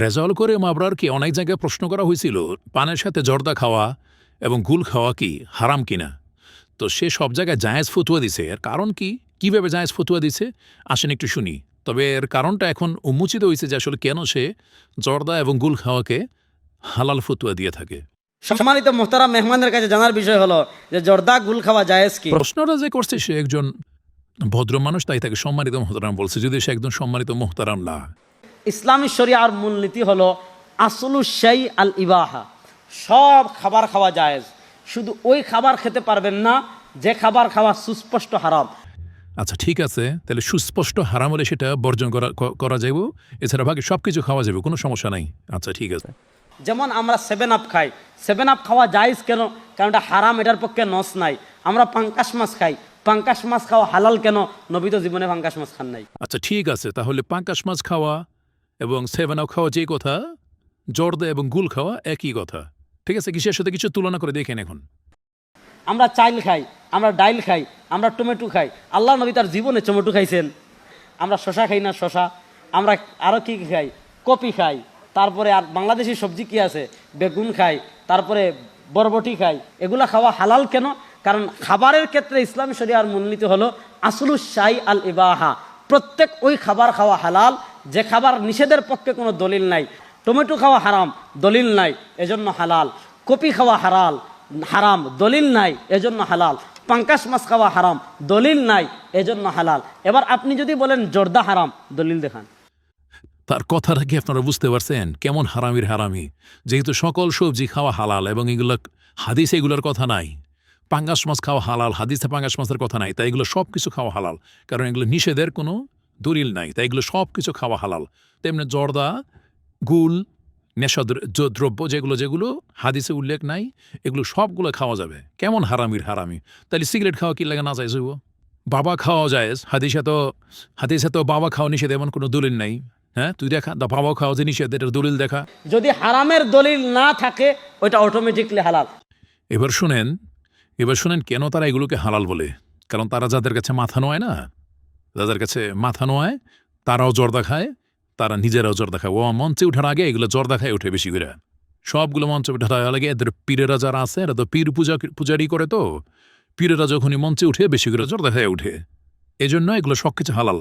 রেজাউল করিম আবরারকে অনেক জায়গায় প্রশ্ন করা হয়েছিল পানের সাথে জর্দা খাওয়া এবং গুল খাওয়া কি হারাম কিনা। তো সে সব জায়গায় জায়েজ ফতুয়া দিছে। এর কারণ কি, কীভাবে জায়েজ ফতুয়া দিছে আসেন একটু শুনি। তবে এর কারণটা এখন উন্মোচিত হয়েছে যে আসলে কেন সে জর্দা এবং গুল খাওয়াকে হালাল ফতুয়া দিয়ে থাকে। সম্মানিত মোহতারাম মেহমানদের কাছে জানার বিষয় হলো যে জর্দা গুল খাওয়া জায়েজ কি। প্রশ্নটা যে করছে সে একজন ভদ্র মানুষ, তাই তাকে সম্মানিত মোহতারাম বলছে, যদি সে একজন সম্মানিত মোহতারাম না। ইসলামী শরিয়ার মূলনীতি হলো আসলু শাই আল ইবাহা, সব খাবার খাওয়া জায়েজ, শুধু ওই খাবার খেতে পারবেন না যে খাবার খাওয়া সুস্পষ্ট হারাম। আচ্ছা ঠিক আছে, তাহলে সুস্পষ্ট হারাম হলে সেটা বর্জন করা যাবে, এছাড়া বাকি সব কিছু খাওয়া যাবে, কোনো সমস্যা নাই। আচ্ছা ঠিক আছে। যেমন আমরা 7 আপ খাই, 7 আপ খাওয়া জায়েজ কেন? কারণ এটা হারাম, এটার পক্ষে নস নাই। আমরা পাঙ্কাশ মাছ খাই, পাঙ্কাশ মাছ খাওয়া হালাল কেন? নবী তো জীবনে পাঙ্কাশ মাছ খান নাই। আচ্ছা ঠিক আছে, তাহলে পাঙ্কাশ মাছ খাওয়া এবং 7 আপ খাওয়া যে কথা, জর্দা এবং গুল খাওয়া একই কথা। ঠিক আছে, কিসের সাথে কিছু তুলনা করে দেখেন। এখন আমরা চাইল খাই, আমরা ডাইল খাই, আমরা টমেটো খাই। আল্লাহ নবী তার জীবনে টমেটো খাইছেন। আমরা শশা খাই না? শশা। আমরা আরও কি খাই? কপি খাই। তারপরে আর বাংলাদেশি সবজি কি আছে? বেগুন খাই, তারপরে বরবটি খাই। এগুলা খাওয়া হালাল কেন? কারণ খাবারের ক্ষেত্রে ইসলামী শরিয়ার মূলনীতি হলো আসলু শাই আল ইবাহা, প্রত্যেক ওই খাবার খাওয়া হালাল যে খাবার নিষেধের পক্ষে কোনো দলিল নাই। টমেটো খাওয়া হারাম, দলিল নাই, এজন্য হালাল। কপি খাওয়া হারাম, দলিল নাই, এজন্য হালাল। পাঙ্কাশ মাছ খাওয়া হারাম, দলিল নাই, এজন্য হালাল। এবার আপনি যদি বলেন জর্দা হারাম, দলিল দেখান। তার কথাটা কি আপনারা বুঝতে পারছেন কেমন হারামির হারামি? যেহেতু সকল সবজি খাওয়া হালাল এবং এগুলো হাদিসে এগুলোর কথা নাই। পাঙ্গাস মাছ খাওয়া হালাল, হাদিসে পাঙ্গাস মাছের কথা নাই, তাই এগুলো সব কিছু খাওয়া হালাল, কারণ এগুলো নিষেধের কোনো দলিল নাই, তাই এগুলো সব কিছু খাওয়া হালাল। তেমনি জর্দা, গুল, নেশা দ্রব্য যেগুলো হাদিসে উল্লেখ নাই, এগুলো সবগুলো খাওয়া যাবে। কেমন হারামির হারামি! তাহলে সিগারেট খাওয়া কি লাগে না যায়? বাবা খাওয়া যায়, হাদিসে তো বাবা খাওয়া নিষেধ এমন কোনো দলিল নাই। হ্যাঁ, তুই দেখা বাবা খাওয়া যে নিষেধ, এটার দলিল দেখা। যদি হারামের দলিল না থাকে ওইটা অটোমেটিকলি হালাল। এবার শুনেন কেন তারা এগুলোকে হালাল বলে। কারণ তারা যাদের কাছে মাথা নোয় না, তারাও জর্দা খায়, তারা নিজেরাও জর্দা খায়। ও মঞ্চে ওঠার আগে এগুলো জর্দা খায় ওঠে বেশি করে। সবগুলো মঞ্চে ওঠার আগে এদের পীরেরা যারা আছে, এরা তো পীর পূজারি করে, তো পীরেরা যখনই মঞ্চে উঠে বেশি করে জর্দা খায় উঠে, এজন্য এগুলো সব কিছু হালাল।